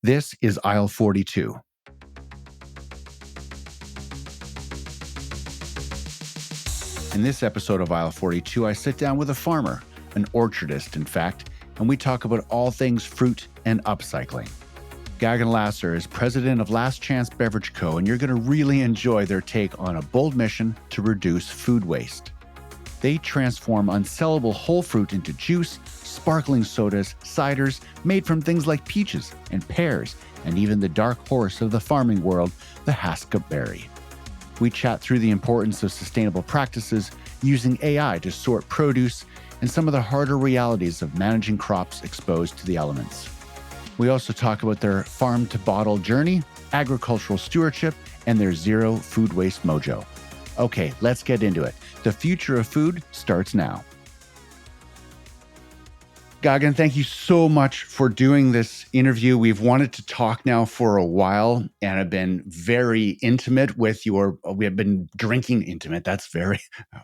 This is Aisle 42. In this episode of Aisle 42, I sit down with a farmer, an orchardist, in fact, and we talk about all things fruit and upcycling. Gagan Lasser is president of Chance Beverage Co, and you're going to really enjoy their take on a bold mission to reduce food waste. They transform unsellable whole fruit into juice, sparkling sodas, ciders made from things like peaches and pears, and even the dark horse of the farming world, the haskap berry. We chat through the importance of sustainable practices, using AI to sort produce, and some of the harder realities of managing crops exposed to the elements. We also talk about their farm-to-bottle journey, agricultural stewardship, and their zero food waste mojo. Okay, let's get into it. The future of food starts now. Gagan, thank you so much for doing this interview. We've wanted to talk now for a while and have been very intimate with we have been drinking intimate. That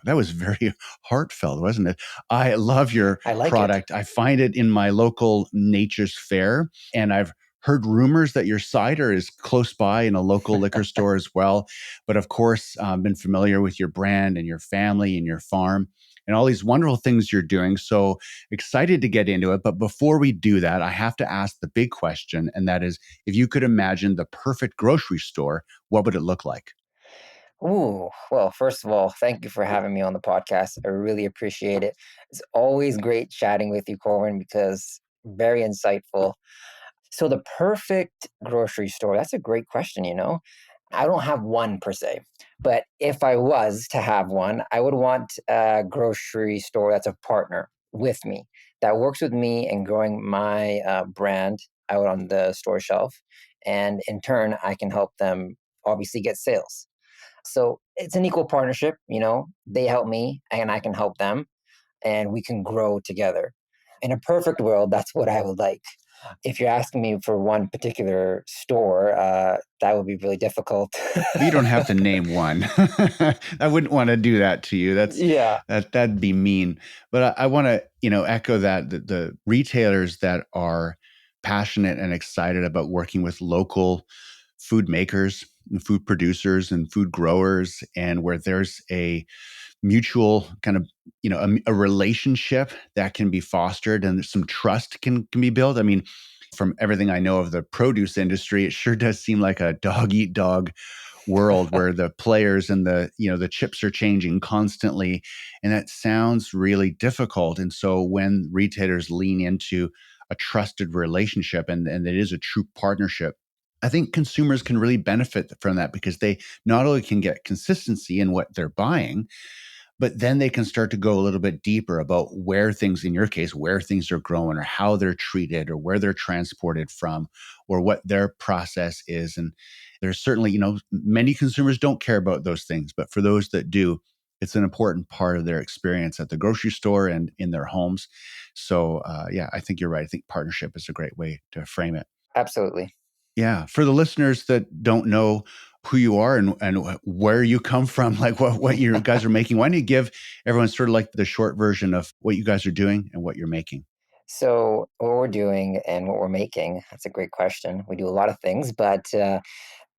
was very heartfelt, wasn't it? I love your product. I find it in my local Nature's Fair, and I've heard rumors that your cider is close by in a local liquor store as well. But of course, I've been familiar with your brand and your family and your farm and all these wonderful things you're doing. So excited to get into it. But before we do that, I have to ask the big question. And that is, if you could imagine the perfect grocery store, what would it look like? Ooh, well, first of all, thank you for having me on the podcast. I really appreciate it. It's always great chatting with you, Corwin, because very insightful. So, the perfect grocery store, that's a great question. I don't have one per se, but if I was to have one, I would want a grocery store that's a partner with me, that works with me in growing my brand out on the store shelf. And in turn, I can help them obviously get sales. So it's an equal partnership. They help me and I can help them, and we can grow together. In a perfect world, that's what I would like. If you're asking me for one particular store, that would be really difficult. You don't have to name one. I wouldn't want to do that to you. Yeah. That'd be mean. But I want to, echo that the retailers that are passionate and excited about working with local food makers and food producers and food growers, and where there's a mutual kind of, a relationship that can be fostered and some trust can be built. I mean, from everything I know of the produce industry, it sure does seem like a dog eat dog world where the players and the chips are changing constantly. And that sounds really difficult. And so when retailers lean into a trusted relationship and it is a true partnership, I think consumers can really benefit from that, because they not only can get consistency in what they're buying, but then they can start to go a little bit deeper about where things, in your case, where things are growing or how they're treated or where they're transported from or what their process is. And there's certainly, many consumers don't care about those things, but for those that do, it's an important part of their experience at the grocery store and in their homes. So, yeah, I think you're right. I think partnership is a great way to frame it. Absolutely. Yeah. For the listeners that don't know who you are and where you come from, like what you guys are making, why don't you give everyone sort of like the short version of what you guys are doing and what you're making? So, what we're doing and what we're making, that's a great question. We do a lot of things, but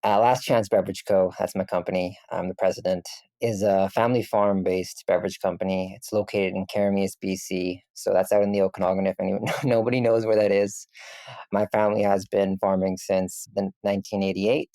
Last Chance Beverage Co., that's my company. I'm the president, is a family farm-based beverage company. It's located in Carameus, BC. So that's out in the Okanagan if nobody knows where that is. My family has been farming since 1988.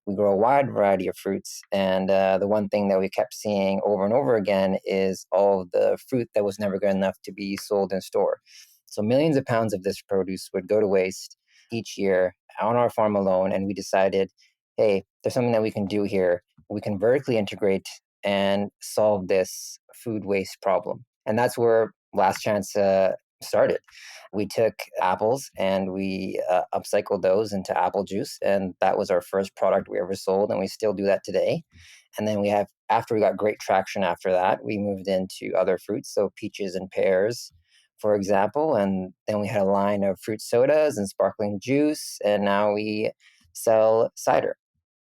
We grow a wide variety of fruits. And the one thing that we kept seeing over and over again is all of the fruit that was never good enough to be sold in store. So millions of pounds of this produce would go to waste each year on our farm alone. And we decided, hey, there's something that we can do here. We can vertically integrate and solve this food waste problem. And that's where Last Chance started. We took apples and we upcycled those into apple juice. And that was our first product we ever sold. And we still do that today. And then after we got great traction after that, we moved into other fruits. So peaches and pears, for example. And then we had a line of fruit sodas and sparkling juice. And now we sell cider.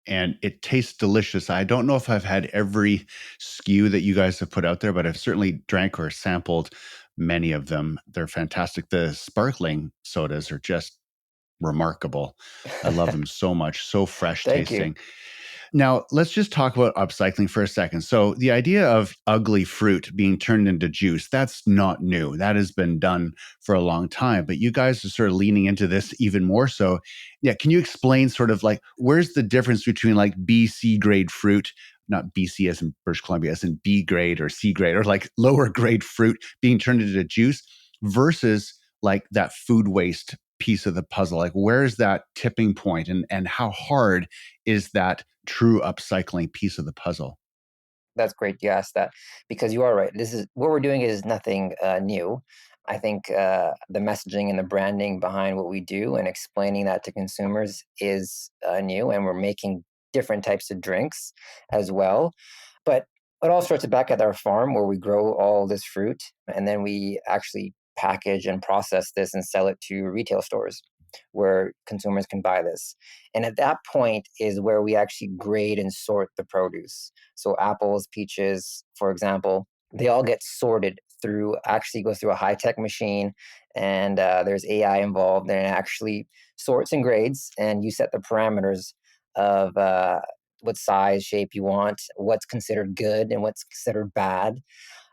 And it tastes delicious. I don't know if I've had every SKU that you guys have put out there, but I've certainly drank or sampled many of them. They're fantastic. The sparkling sodas are just remarkable. I love them so much, so fresh Thank you. tasting. Now, let's just talk about upcycling for a second. So, the idea of ugly fruit being turned into juice, that's not new. That has been done for a long time, but you guys are sort of leaning into this even more so. Yeah, can you explain sort of like where's the difference between like BC grade fruit, not BC as in British Columbia, as in B grade or C grade, or like lower grade fruit being turned into juice versus like that food waste piece of the puzzle? Like, where's that tipping point, and how hard is that true upcycling piece of the puzzle? That's great you asked that, because you are right. This is what we're doing is nothing new. I think the messaging and the branding behind what we do and explaining that to consumers is new, and we're making different types of drinks as well. But it all starts back at our farm where we grow all this fruit, and then we actually package and process this and sell it to retail stores where consumers can buy this. And at that point is where we actually grade and sort the produce. So apples, peaches, for example, they all get sorted through, actually goes through a high tech machine, and there's AI involved, and it actually sorts and grades, and you set the parameters of what size, shape you want, what's considered good and what's considered bad,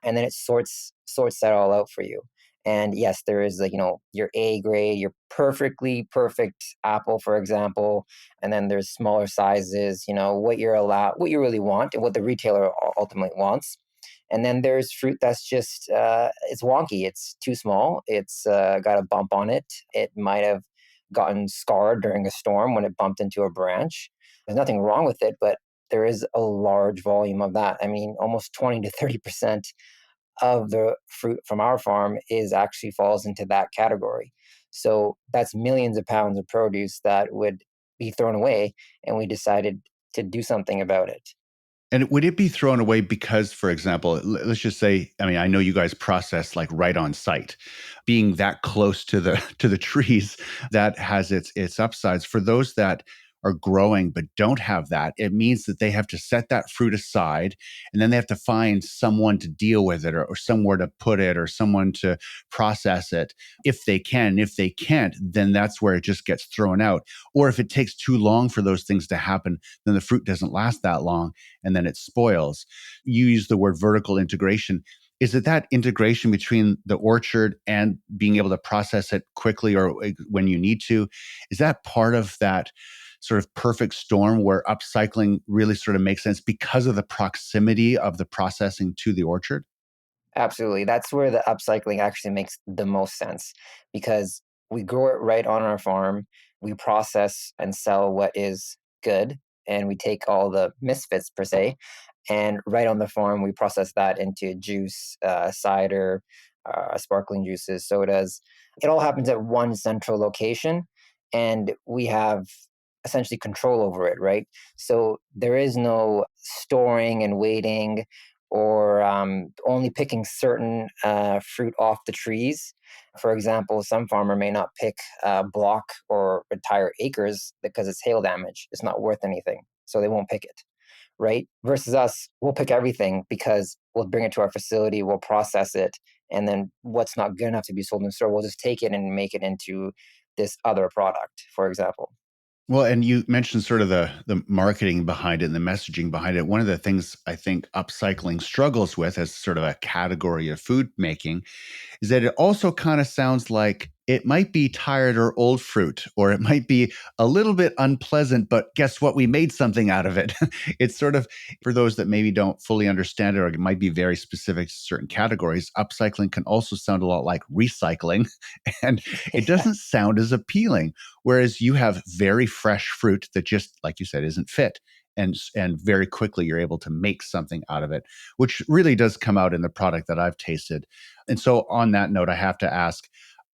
and then it sorts that all out for you. And yes, there is like, your A grade, your perfectly perfect apple, for example, and then there's smaller sizes, what you're allowed, what you really want, and what the retailer ultimately wants. And then there's fruit that's just it's wonky, it's too small, it's got a bump on it, it might have gotten scarred during a storm when it bumped into a branch. There's nothing wrong with it, but there is a large volume of that. I mean, almost 20 to 30% of the fruit from our farm is actually falls into that category. So that's millions of pounds of produce that would be thrown away, and we decided to do something about it. And would it be thrown away because, for example, let's just say, I mean, I know you guys process like right on site. Being that close to the to the trees, that has its upsides. For those that are growing but don't have that, it means that they have to set that fruit aside, and then they have to find someone to deal with it, or somewhere to put it, or someone to process it if they can. If they can't, then that's where it just gets thrown out. Or if it takes too long for those things to happen, then the fruit doesn't last that long and then it spoils. You use the word vertical integration. Is it that integration between the orchard and being able to process it quickly or when you need to? Is that part of that sort of perfect storm where upcycling really sort of makes sense because of the proximity of the processing to the orchard? Absolutely. That's where the upcycling actually makes the most sense, because we grow it right on our farm. We process and sell what is good, and we take all the misfits per se, and right on the farm we process that into juice, cider, sparkling juices, sodas. It all happens at one central location, and we have essentially control over it, right? So there is no storing and waiting, or only picking certain fruit off the trees. For example, some farmer may not pick block or entire acres because it's hail damage. It's not worth anything, so they won't pick it, right? Versus us, we'll pick everything because we'll bring it to our facility, we'll process it, and then what's not good enough to be sold in the store, we'll just take it and make it into this other product, for example. Well, and you mentioned sort of the marketing behind it and the messaging behind it. One of the things I think upcycling struggles with as sort of a category of food making is that it also kind of sounds like it might be tired or old fruit, or it might be a little bit unpleasant, but guess what? We made something out of it. It's sort of, for those that maybe don't fully understand it, or it might be very specific to certain categories, upcycling can also sound a lot like recycling, and it Yeah, doesn't sound as appealing. Whereas you have very fresh fruit that just, like you said, isn't fit. And very quickly you're able to make something out of it, which really does come out in the product that I've tasted. And so, on that note, I have to ask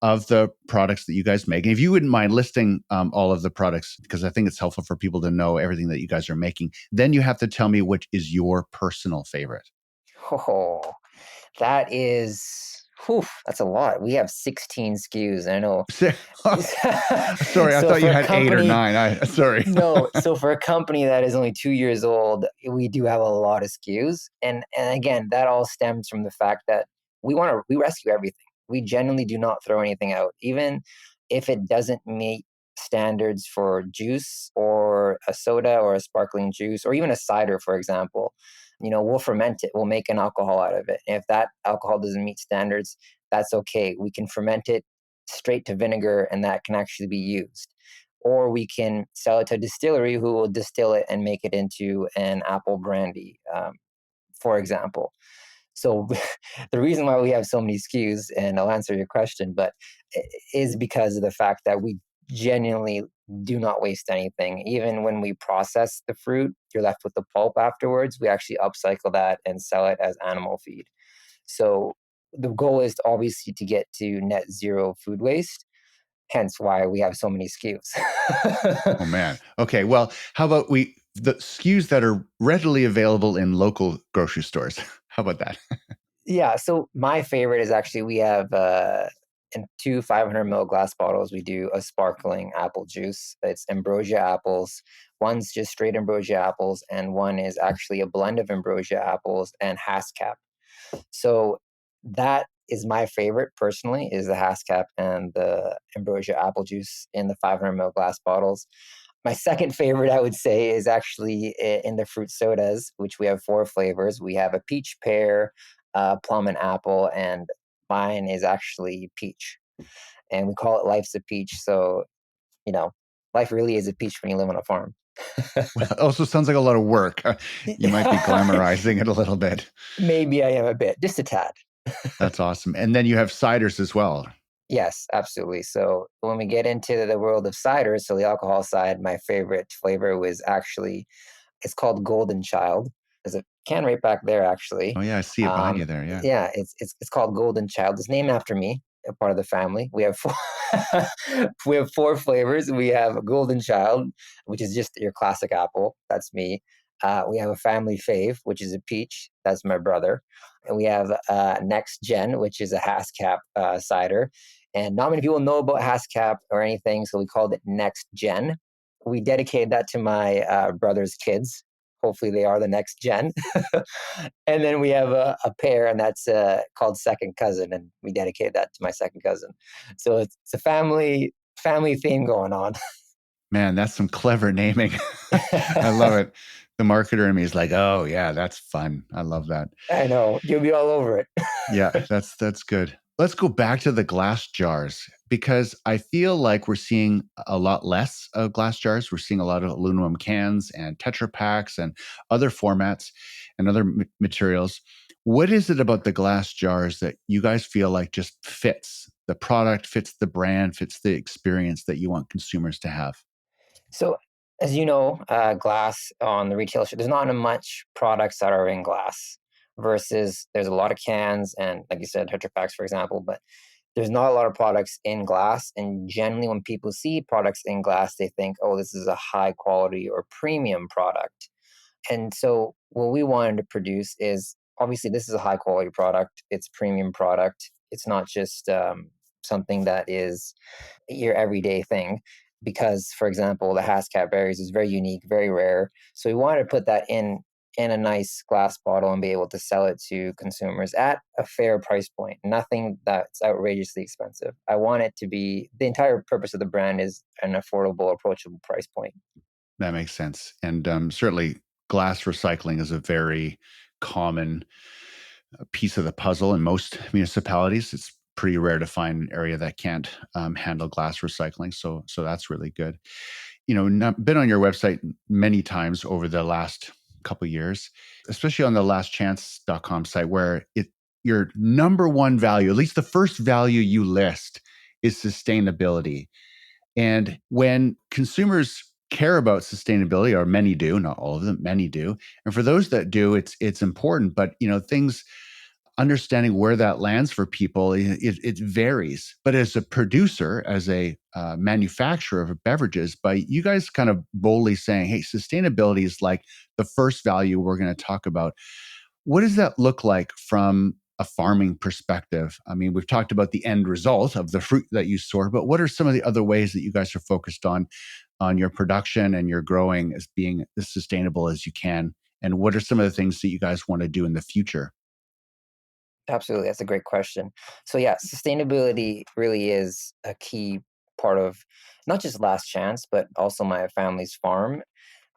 of the products that you guys make, and if you wouldn't mind listing all of the products, because I think it's helpful for people to know everything that you guys are making, then you have to tell me which is your personal favorite. oh, that is, whew, that's a lot. We have 16 SKUs. I know. Sorry, I So thought you for a had eight or company, nine. Sorry. no, so for a company that is only 2 years old, we do have a lot of SKUs, and again, that all stems from the fact that we rescue everything. We genuinely do not throw anything out, even if it doesn't meet standards for juice or a soda or a sparkling juice or even a cider, for example. We'll ferment it, we'll make an alcohol out of it. And if that alcohol doesn't meet standards, that's okay. We can ferment it straight to vinegar and that can actually be used. Or we can sell it to a distillery who will distill it and make it into an apple brandy, for example. So the reason why we have so many SKUs, and I'll answer your question, but is because of the fact that we genuinely do not waste anything. Even when we process the fruit, you're left with the pulp afterwards. We actually upcycle that and sell it as animal feed. So the goal is obviously to get to net zero food waste, hence why we have so many SKUs. Oh man. Okay. Well, how about the SKUs that are readily available in local grocery stores? How about that? Yeah, so my favorite is actually we have in two 500 ml glass bottles. We do a sparkling apple juice. It's ambrosia apples. One's just straight ambrosia apples, and one is actually a blend of ambrosia apples and haskap. So that is my favorite personally, is the haskap and the ambrosia apple juice in the 500 ml glass bottles. My second favorite, I would say, is actually in the fruit sodas, which we have four flavors. We have a peach pear, plum, and apple, and mine is actually peach. And we call it Life's a Peach. So, you know, life really is a peach when you live on a farm. Well, it also sounds like a lot of work. You might be glamorizing it a little bit. Maybe I am a bit, just a tad. That's awesome. And then you have ciders as well. Yes, absolutely. So when we get into the world of ciders, so the alcohol side, my favorite flavor was actually, it's called Golden Child. There's a can right back there, actually. Oh yeah, I see it behind you there. Yeah. Yeah, it's called Golden Child. It's named after me, a part of the family. We have four, we have four flavors. We have a Golden Child, which is just your classic apple. That's me. We have a family fave, which is a peach. That's my brother. And we have Next Gen, which is a haskap cider. And not many people know about haskap or anything, so we called it Next Gen. We dedicated that to my brother's kids. Hopefully, they are the next gen. And then we have a pair, and that's called Second Cousin, and we dedicated that to my second cousin. So it's a family theme going on. Man, that's some clever naming. I love it. The marketer in me is like, oh yeah, that's fun. I love that. I know you'll be all over it. Yeah, that's good. Let's go back to the glass jars because I feel like we're seeing a lot less of glass jars. We're seeing a lot of aluminum cans and Tetra packs and other formats and other materials. What is it about the glass jars that you guys feel like just fits the product, fits the brand, fits the experience that you want consumers to have? So, as you know, glass on the retail show, there's not much products that are in glass versus there's a lot of cans and, like you said, Tetra packs, for example, but there's not a lot of products in glass. And generally, when people see products in glass, they think, oh, this is a high quality or premium product. And so, what we wanted to produce is obviously this is a high quality product, it's a premium product. It's not just something that is your everyday thing because, for example, the haskap berries is very unique, very rare. So we wanted to put that in a nice glass bottle and be able to sell it to consumers at a fair price point. Nothing that's outrageously expensive. I want it to be, the entire purpose of the brand is an affordable, approachable price point. That makes sense. And certainly, glass recycling is a very common piece of the puzzle in most municipalities. It's pretty rare to find an area that can't handle glass recycling. So that's really good. Been on your website many times over the last couple years, especially on the lastchance.com site, where your number one value, at least the first value you list, is sustainability. And when consumers care about sustainability, or many do, not all of them, many do, and for those that do, it's important. But things, understanding where that lands for people, it varies. But as a producer, as a manufacturer of beverages, by you guys kind of boldly saying, hey, sustainability is like the first value we're going to talk about. What does that look like from a farming perspective? I mean, we've talked about the end result of the fruit that you store, but what are some of the other ways that you guys are focused on your production and your growing as being as sustainable as you can? And what are some of the things that you guys want to do in the future? Absolutely, that's a great question. So yeah, sustainability really is a key. part of not just Last Chance, but also my family's farm.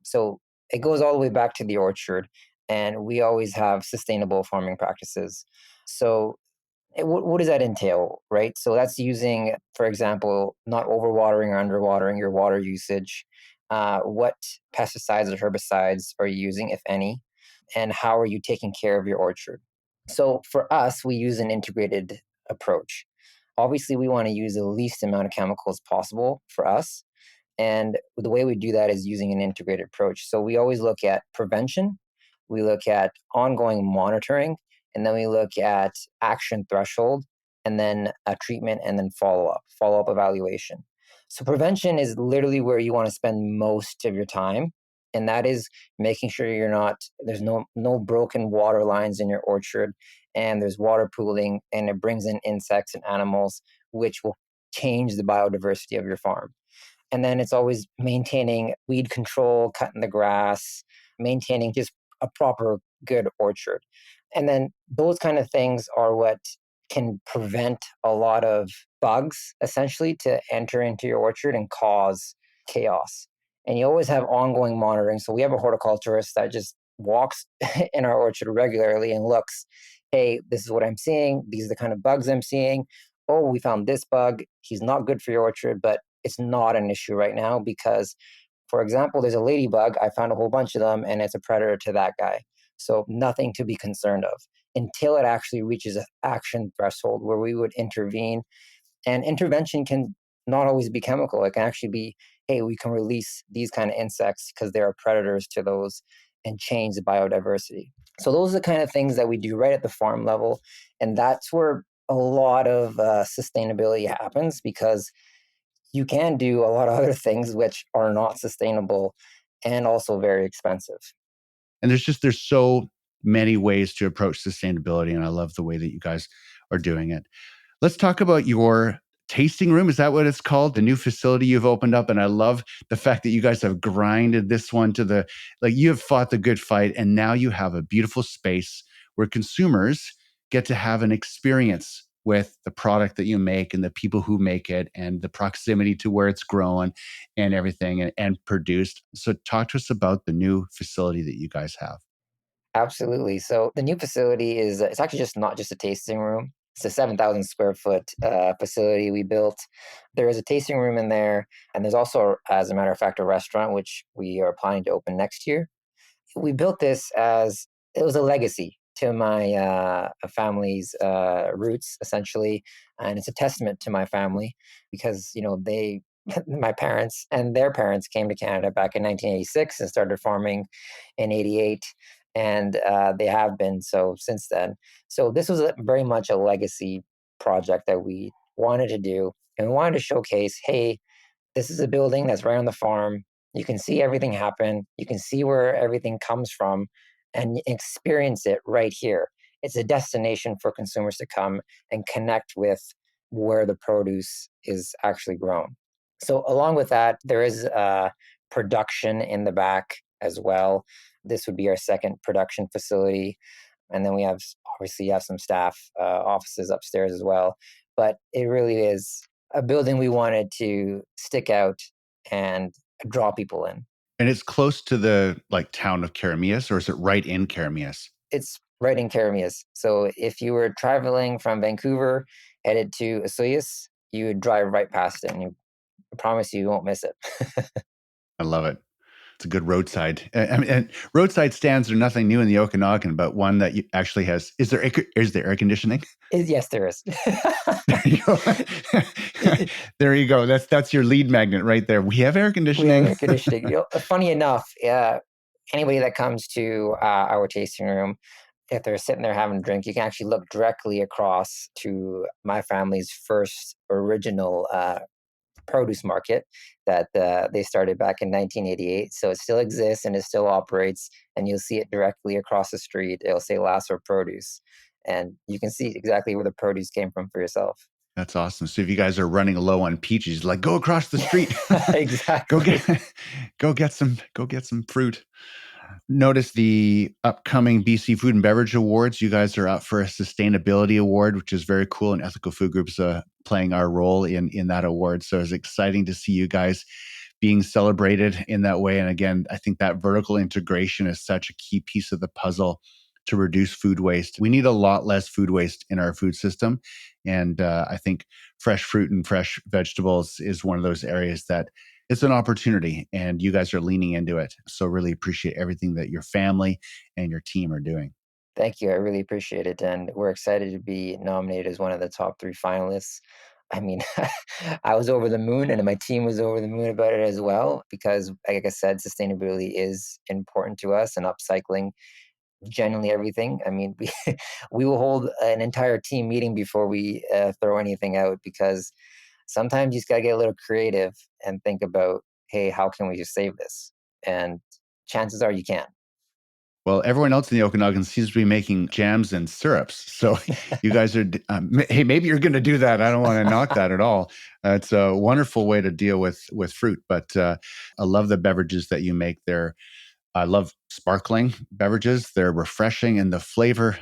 So it goes all the way back to the orchard, and we always have sustainable farming practices. So what does that entail, right? So that's using, for example, not overwatering or underwatering your water usage. What pesticides or herbicides are you using, if any? And how are you taking care of your orchard? So for us, we use an integrated approach. Obviously, we want to use the least amount of chemicals possible for us. And the way we do that is using an integrated approach. So we always look at prevention, we look at ongoing monitoring, and then we look at action threshold, and then a treatment, and then follow up evaluation. So prevention is literally where you want to spend most of your time. And that is making sure there's no broken water lines in your orchard, and there's water pooling, and it brings in insects and animals, which will change the biodiversity of your farm. And then it's always maintaining weed control, cutting the grass, maintaining just a proper good orchard. And then those kind of things are what can prevent a lot of bugs essentially to enter into your orchard and cause chaos. And you always have ongoing monitoring. So we have a horticulturist that just walks in our orchard regularly and looks, hey, this is what I'm seeing. These are the kind of bugs I'm seeing. Oh, we found this bug. He's not good for your orchard, but it's not an issue right now because, for example, there's a ladybug. I found a whole bunch of them, and it's a predator to that guy. So nothing to be concerned of until it actually reaches an action threshold where we would intervene. And intervention can not always be chemical. It can actually be, hey, we can release these kind of insects because there are predators to those and change the biodiversity. So those are the kind of things that we do right at the farm level. And that's where a lot of sustainability happens because you can do a lot of other things which are not sustainable and also very expensive. And there's so many ways to approach sustainability. And I love the way that you guys are doing it. Let's talk about your tasting room. Is that what it's called? The new facility you've opened up. And I love the fact that you guys have grinded this one to like you have fought the good fight. And now you have a beautiful space where consumers get to have an experience with the product that you make and the people who make it and the proximity to where it's grown and everything and produced. So talk to us about the new facility that you guys have. Absolutely. So the new facility is it's actually just not just a tasting room. It's a 7,000 square foot facility we built. There is a tasting room in there, and there's also, as a matter of fact, a restaurant which we are planning to open next year. We built this as it was a legacy to my family's roots, essentially, and it's a testament to my family because they, my parents and their parents came to Canada back in 1986 and started farming in '88, and they have been so since then. So this was very much a legacy project that we wanted to do, and we wanted to showcase, hey, this is a building that's right on the farm. You can see everything happen. You can see where everything comes from and experience it right here. It's a destination for consumers to come and connect with where the produce is actually grown. So, along with that, there is production in the back as well. This would be our second production facility. And then we have obviously you have some staff offices upstairs as well. But it really is a building we wanted to stick out and draw people in. And it's close to the like town of Karamias, or is it right in Karamias? It's right in Karamias. So if you were traveling from Vancouver headed to Osoyoos, you would drive right past it, and I promise you won't miss it. I love it. It's a good roadside. I mean, and roadside stands are nothing new in the Okanagan, but one that actually has. Is there air conditioning? Yes, there is. There you go. There you go. That's your lead magnet right there. We have air We have conditioning. air conditioning. Funny enough, anybody that comes to our tasting room, if they're sitting there having a drink, you can actually look directly across to my family's first original produce market that they started back in 1988. So it still exists and it still operates, and you'll see it directly across the street. It'll say Lasser Produce, and you can see exactly where the produce came from for yourself. That's awesome. So if you guys are running low on peaches, like go across the street, go Exactly. get go get some fruit. Notice the upcoming BC Food and Beverage Awards. You guys are up for a sustainability award, which is very cool. And Ethical Food Group's playing our role in that award. So it's exciting to see you guys being celebrated in that way. And again, I think that vertical integration is such a key piece of the puzzle to reduce food waste. We need a lot less food waste in our food system. And I think fresh fruit and fresh vegetables is one of those areas that it's an opportunity, and you guys are leaning into it. So really appreciate everything that your family and your team are doing. Thank you. I really appreciate it. And we're excited to be nominated as one of the top three finalists. I mean, I was over the moon and my team was over the moon about it as well, because, like I said, sustainability is important to us and upcycling genuinely everything. I mean, we will hold an entire team meeting before we throw anything out, because sometimes you just got to get a little creative and think about, hey, how can we just save this? And chances are you can. Well, everyone else in the Okanagan seems to be making jams and syrups. So you guys are, hey, maybe you're going to do that. I don't want to knock that at all. It's a wonderful way to deal with fruit. But I love the beverages that you make there. I love sparkling beverages. They're refreshing, and the flavor,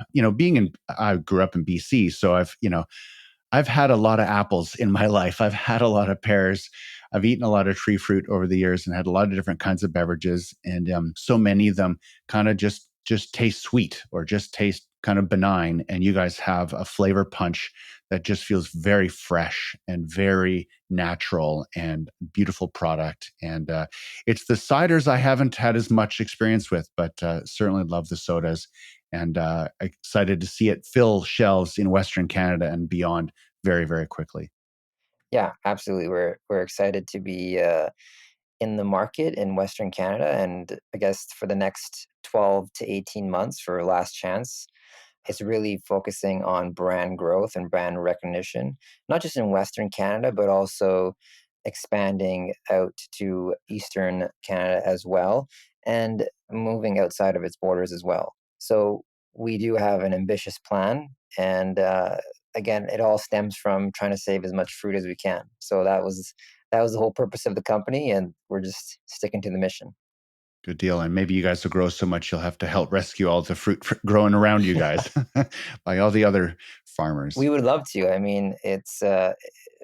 I grew up in BC. So I've had a lot of apples in my life. I've had a lot of pears. I've eaten a lot of tree fruit over the years and had a lot of different kinds of beverages. And so many of them kind of just taste sweet or just taste kind of benign. And you guys have a flavor punch that just feels very fresh and very natural and beautiful product. And it's the ciders I haven't had as much experience with, but certainly love the sodas, and excited to see it fill shelves in Western Canada and beyond very, very quickly. Yeah, absolutely. We're excited to be in the market in Western Canada, and I guess for the next 12 to 18 months for Last Chance, it's really focusing on brand growth and brand recognition, not just in Western Canada, but also expanding out to Eastern Canada as well, and moving outside of its borders as well. So we do have an ambitious plan, and again, it all stems from trying to save as much fruit as we can. So that was the whole purpose of the company, and we're just sticking to the mission. Good deal. And maybe you guys will grow so much you'll have to help rescue all the fruit growing around you guys by all the other We farmers. would love to. I mean, it's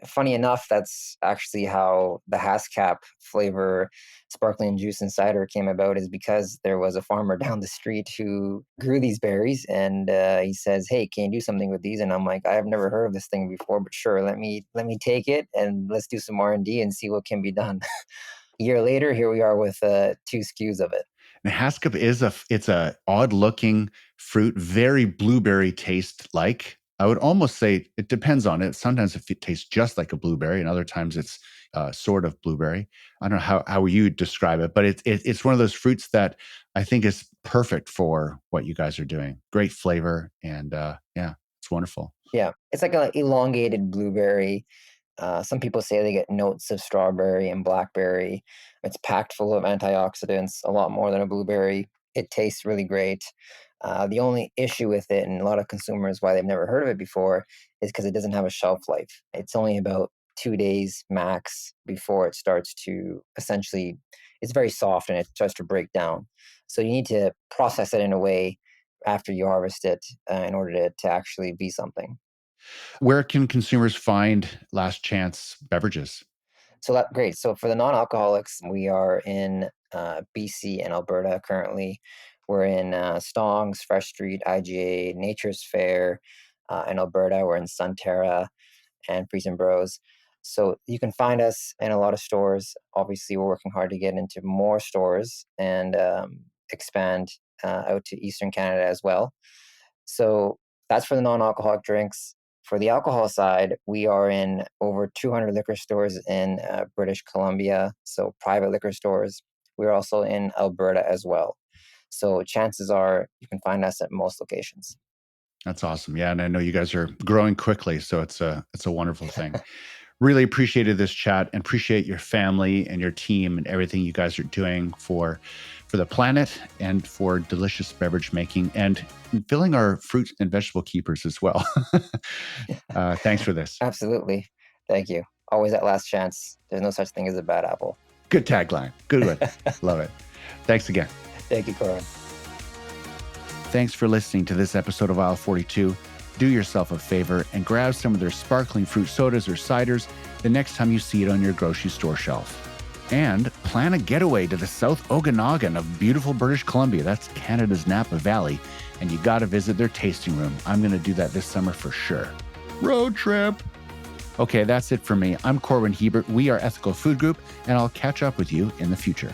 funny enough, that's actually how the haskap flavor sparkling juice and cider came about, is because there was a farmer down the street who grew these berries, and he says, "Hey, can you do something with these?" And I'm like, "I have never heard of this thing before, but sure, let me take it and let's do some R&D and see what can be done." A year later, here we are with two SKUs of it. And haskap it's a odd looking fruit, very blueberry taste like. I would almost say it depends on it. Sometimes it tastes just like a blueberry, and other times it's sort of blueberry. I don't know how you describe it, but it's one of those fruits that I think is perfect for what you guys are doing. Great flavor, and yeah, it's wonderful. Yeah, it's like an elongated blueberry. Some people say they get notes of strawberry and blackberry. It's packed full of antioxidants, a lot more than a blueberry. It tastes really great. The only issue with it, and a lot of consumers why they've never heard of it before, is because it doesn't have a shelf life. It's only about 2 days max before it starts to essentially, it's very soft and it starts to break down. So you need to process it in a way after you harvest it in order to actually be something. Where can consumers find Last Chance beverages? So that great. So for the non-alcoholics, we are in BC and Alberta currently. We're in Stong's, Fresh Street, IGA, Nature's Fair. In Alberta, we're in Sunterra and Freeze and Bros. So you can find us in a lot of stores. Obviously, we're working hard to get into more stores and expand out to Eastern Canada as well. So that's for the non-alcoholic drinks. For the alcohol side, we are in over 200 liquor stores in British Columbia, so private liquor stores. We're also in Alberta as well. So chances are you can find us at most locations. That's awesome. Yeah, and I know you guys are growing quickly, so it's a wonderful thing. Really appreciated this chat and appreciate your family and your team and everything you guys are doing for the planet and for delicious beverage making and filling our fruit and vegetable keepers as well. Thanks for this. Absolutely. Thank you. Always at last chance. There's no such thing as a bad apple. Good tagline. Good one. Love it. Thanks again. Thank you, Corin. Thanks for listening to this episode of Aisle 42. do yourself a favor and grab some of their sparkling fruit sodas or ciders the next time you see it on your grocery store shelf. And plan a getaway to the South Okanagan of beautiful British Columbia. That's Canada's Napa Valley. And you got to visit their tasting room. I'm going to do that this summer for sure. Road trip. Okay, that's it for me. I'm Corwin Hebert. We are Ethical Food Group, and I'll catch up with you in the future.